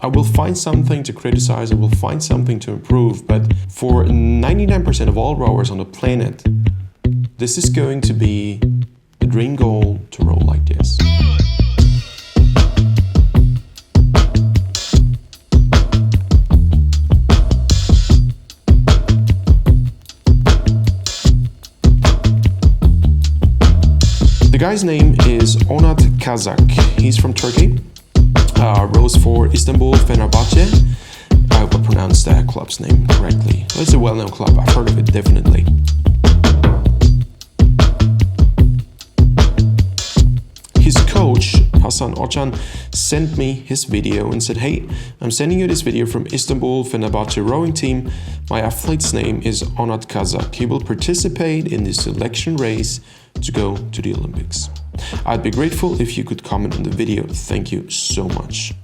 I will find something to criticize, I will find something to improve, but for 99% of all rowers on the planet, this is going to be the dream goal to row like this. The guy's name is Onat Kacak. He's from Turkey. Rows for Istanbul Fenerbahce. I hope I pronounced that club's name correctly. It's a well-known club. I've heard of it, definitely. His coach, Hasan Ochan, sent me his video and said, "Hey, I'm sending you this video from Istanbul Fenerbahce rowing team. My athlete's name is Onat Kacak. He will participate in the selection race to go to the Olympics. I'd be grateful if you could comment on the video. Thank you so much."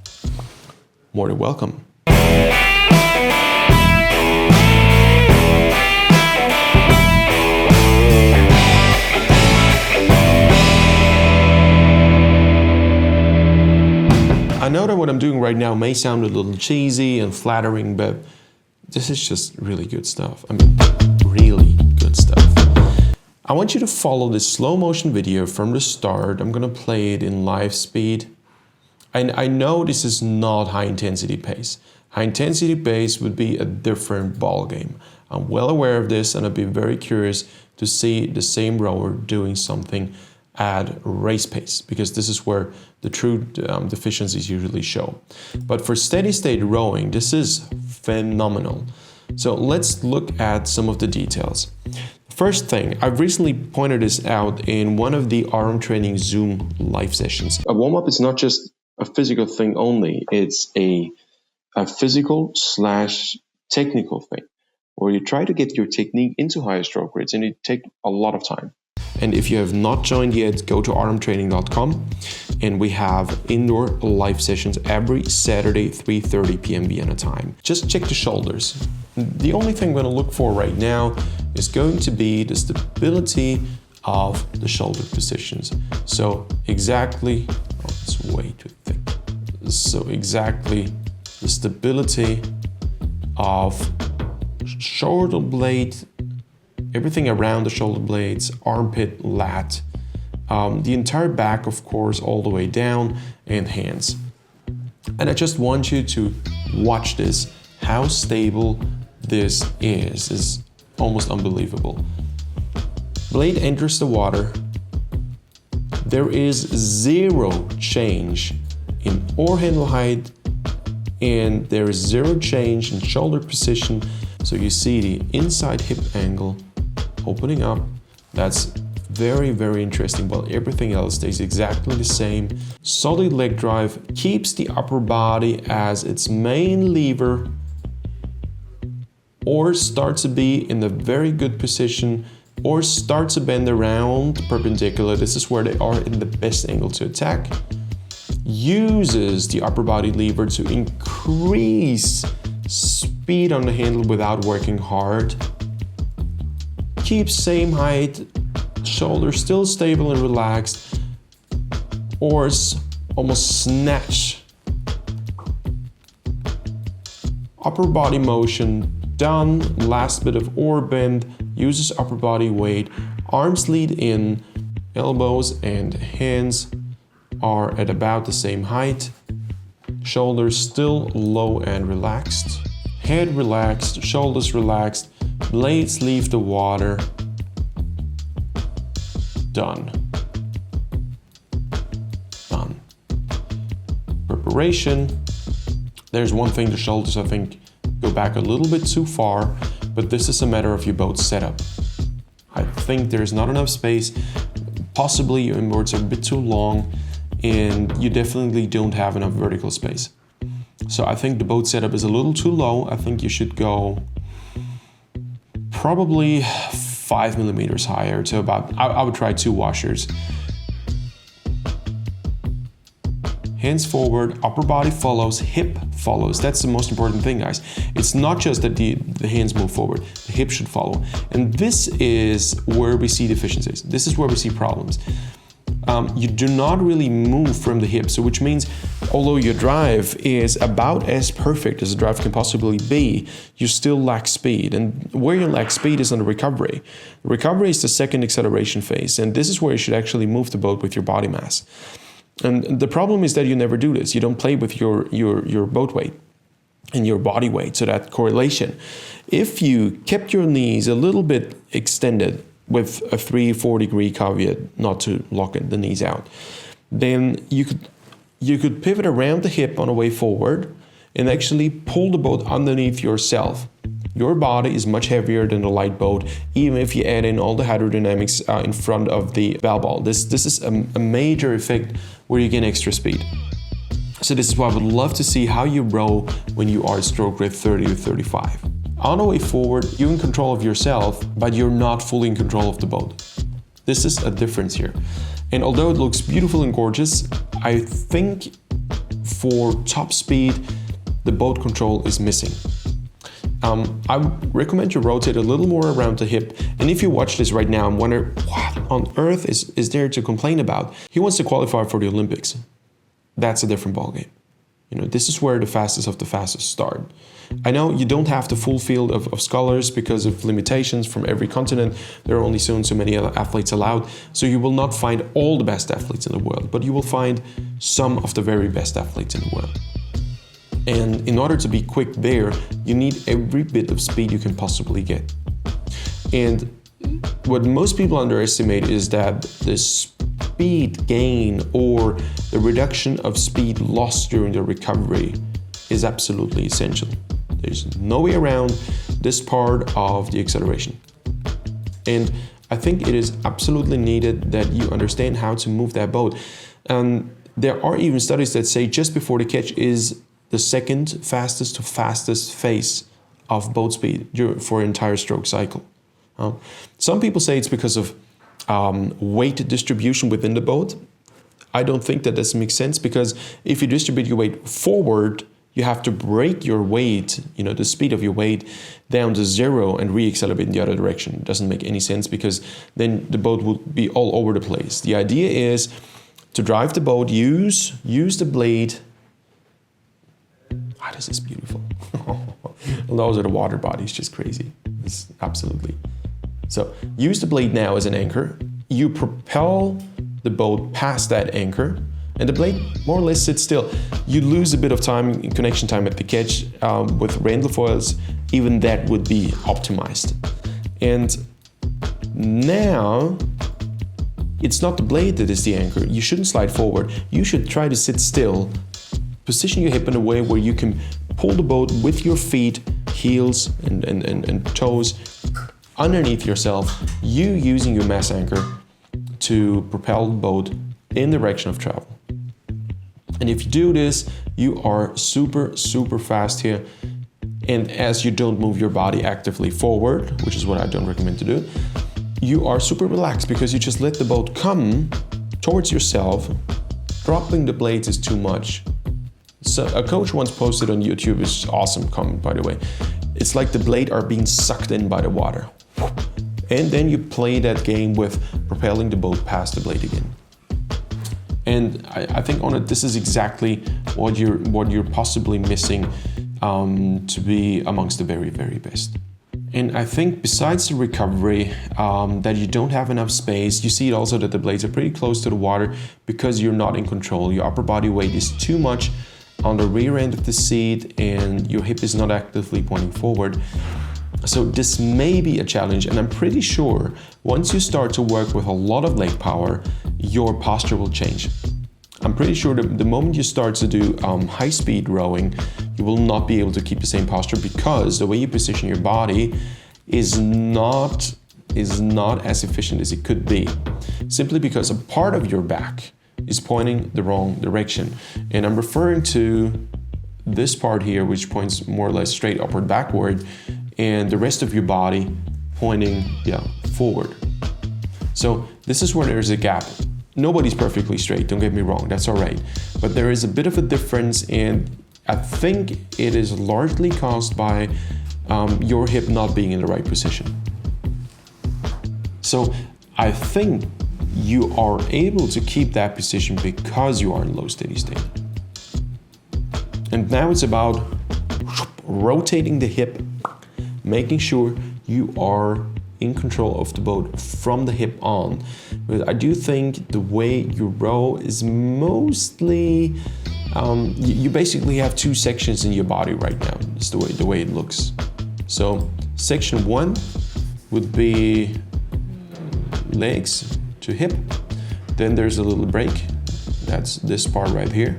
More than welcome. I know that what I'm doing right now may sound a little cheesy and flattering, but this is just really good stuff. I mean, really good stuff. I want you to follow this slow motion video from the start. I'm gonna play it in live speed. I know this is not high intensity pace. High intensity pace would be a different ball game. I'm well aware of this, and I'd be very curious to see the same rower doing something at race pace, because this is where the true deficiencies usually show. But for steady state rowing, this is phenomenal. So let's look at some of the details. First thing, I've recently pointed this out in one of the arm training Zoom live sessions. A warm-up is not just a physical thing only, it's a physical / technical thing, where you try to get your technique into higher stroke rates, and it takes a lot of time. And if you have not joined yet, go to armtraining.com, and we have indoor live sessions every Saturday, 3:30 p.m. Vienna time. Just check the shoulders. The only thing we're going to look for right now is going to be the stability of the shoulder positions. So exactly, oh, it's way too thick. So exactly the stability of shoulder blade, everything around the shoulder blades, armpit, lat, the entire back, of course, all the way down, and hands. And I just want you to watch this, how stable this is. It's almost unbelievable. Blade enters the water. There is zero change in oar handle height, and there is zero change in shoulder position. So you see the inside hip angle opening up. That's very, very interesting, while everything else stays exactly the same. Solid leg drive keeps the upper body as its main lever, or starts to be in a very good position, or starts to bend around perpendicular. This is where they are in the best angle to attack. Uses the upper body lever to increase speed on the handle without working hard. Keep same height, shoulders still stable and relaxed. Oars almost snatch. Upper body motion done. Last bit of oar bend, uses upper body weight. Arms lead in, elbows and hands are at about the same height. Shoulders still low and relaxed. Head relaxed, shoulders relaxed. Blades leave the water. Done. Done. Preparation. There's one thing, the shoulders, I think, go back a little bit too far, but this is a matter of your boat setup. I think there's not enough space. Possibly your inboards are a bit too long, and you definitely don't have enough vertical space. So I think the boat setup is a little too low. I think you should go probably 5 millimeters higher to about, I would try 2 washers. Hands forward, upper body follows, hip follows. That's the most important thing, guys. It's not just that the hands move forward, the hip should follow. And this is where we see deficiencies. This is where we see problems. you do not really move from the hip. So which means, although your drive is about as perfect as a drive can possibly be, you still lack speed. And where you lack speed is on the recovery. Recovery is the second acceleration phase, and this is where you should actually move the boat with your body mass. And the problem is that you never do this. You don't play with your boat weight and your body weight, so that correlation. If you kept your knees a little bit extended with a 3-4 degree caveat not to lock the knees out, then you could pivot around the hip on the way forward and actually pull the boat underneath yourself. Your body is much heavier than the light boat, even if you add in all the hydrodynamics in front of the bow ball. This is a major effect where you gain extra speed. So this is why I would love to see how you row when you are at stroke rate 30 to 35. On the way forward, you're in control of yourself, but you're not fully in control of the boat. This is a difference here. And although it looks beautiful and gorgeous, I think for top speed, the boat control is missing. I would recommend you rotate a little more around the hip. And if you watch this right now and wonder, what on earth is there to complain about? He wants to qualify for the Olympics. That's a different ballgame. This is where the fastest of the fastest start. I know you don't have the full field of scullers because of limitations from every continent. There are only so many athletes allowed. So you will not find all the best athletes in the world, but you will find some of the very best athletes in the world. And in order to be quick there, you need every bit of speed you can possibly get. And what most people underestimate is that the speed gain or the reduction of speed lost during the recovery is absolutely essential. There's no way around this part of the acceleration. And I think it is absolutely needed that you understand how to move that boat. And there are even studies that say just before the catch is the second fastest to fastest phase of boat speed for an entire stroke cycle. Some people say it's because of weight distribution within the boat. I don't think that doesn't make sense, because if you distribute your weight forward, you have to break your weight, the speed of your weight down to zero and re-accelerate in the other direction. It doesn't make any sense, because then the boat would be all over the place. The idea is to drive the boat, use the blade. This is beautiful. Those are the water bodies, just crazy. It's absolutely. So use the blade now as an anchor. You propel the boat past that anchor, and the blade more or less sits still. You lose a bit of time, connection time at the catch with Randall foils. Even that would be optimized. And now it's not the blade that is the anchor. You shouldn't slide forward. You should try to sit still. Position your hip in a way where you can pull the boat with your feet, heels and toes underneath yourself, you using your mass anchor to propel the boat in the direction of travel. And if you do this, you are super, super fast here. And as you don't move your body actively forward, which is what I don't recommend to do, you are super relaxed because you just let the boat come towards yourself. Dropping the blades is too much. So a coach once posted on YouTube, it's awesome comment by the way. It's like the blade are being sucked in by the water. And then you play that game with propelling the boat past the blade again. And I think Onat, this is exactly what you're possibly missing to be amongst the very, very best. And I think besides the recovery, that you don't have enough space, you see it also that the blades are pretty close to the water because you're not in control. Your upper body weight is too much on the rear end of the seat and your hip is not actively pointing forward. So this may be a challenge, and I'm pretty sure once you start to work with a lot of leg power, your posture will change. I'm pretty sure that the moment you start to do high-speed rowing, you will not be able to keep the same posture because the way you position your body is not as efficient as it could be, simply because a part of your back is pointing the wrong direction. And I'm referring to this part here, which points more or less straight upward backward, and the rest of your body pointing forward. So this is where there's a gap. Nobody's perfectly straight, don't get me wrong, that's all right. But there is a bit of a difference, and I think it is largely caused by your hip not being in the right position. So I think you are able to keep that position because you are in low steady state. And now it's about rotating the hip, making sure you are in control of the boat from the hip on. But I do think the way you row is mostly, you basically have two sections in your body right now. It's the way it looks. So section 1 would be legs to hip. Then there's a little break. That's this part right here.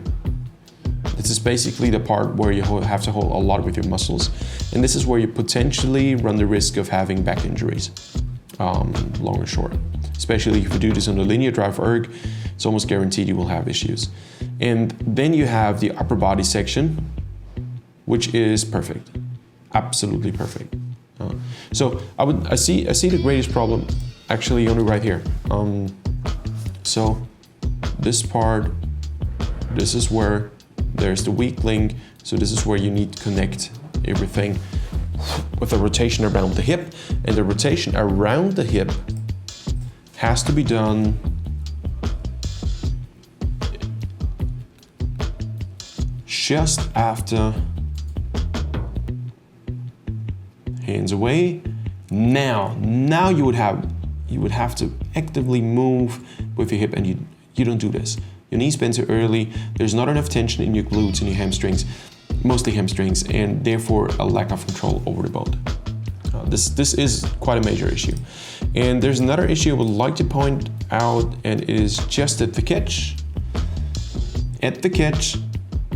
This is basically the part where you have to hold a lot with your muscles. And this is where you potentially run the risk of having back injuries, long or short. Especially if you do this on the linear drive erg, it's almost guaranteed you will have issues. And then you have the upper body section, which is perfect, absolutely perfect. So I see the greatest problem actually only right here. So this part, this is where there's the weak link. So this is where you need to connect everything with a rotation around the hip, and the rotation around the hip has to be done just after hands away. Now you would have to actively move with your hip, and you don't do this. Your knees bend too early, there's not enough tension in your glutes and your hamstrings, mostly hamstrings, and therefore a lack of control over the boat. This is quite a major issue. And there's another issue I would like to point out, and it is just at the catch. At the catch,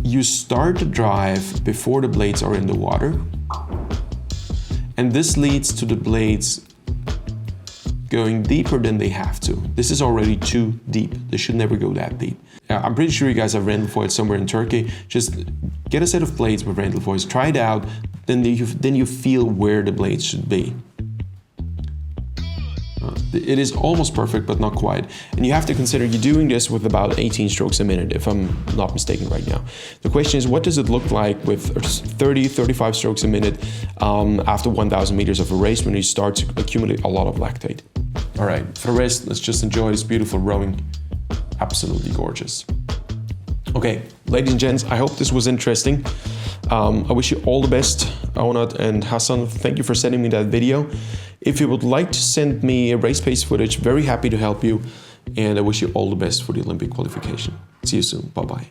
you start to drive before the blades are in the water. And this leads to the blades going deeper than they have to. This is already too deep. They should never go that deep. I'm pretty sure you guys have rental foils somewhere in Turkey. Just get a set of blades with rental foils, try it out, then you feel where the blades should be. It is almost perfect, but not quite. And you have to consider you're doing this with about 18 strokes a minute, if I'm not mistaken right now. The question is, what does it look like with 30, 35 strokes a minute after 1,000 meters of a race when you start to accumulate a lot of lactate? All right, for the rest, let's just enjoy this beautiful rowing. Absolutely gorgeous. Okay, ladies and gents, I hope this was interesting. I wish you all the best, Onat and Hassan. Thank you for sending me that video. If you would like to send me a race pace footage, very happy to help you. And I wish you all the best for the Olympic qualification. See you soon. Bye-bye.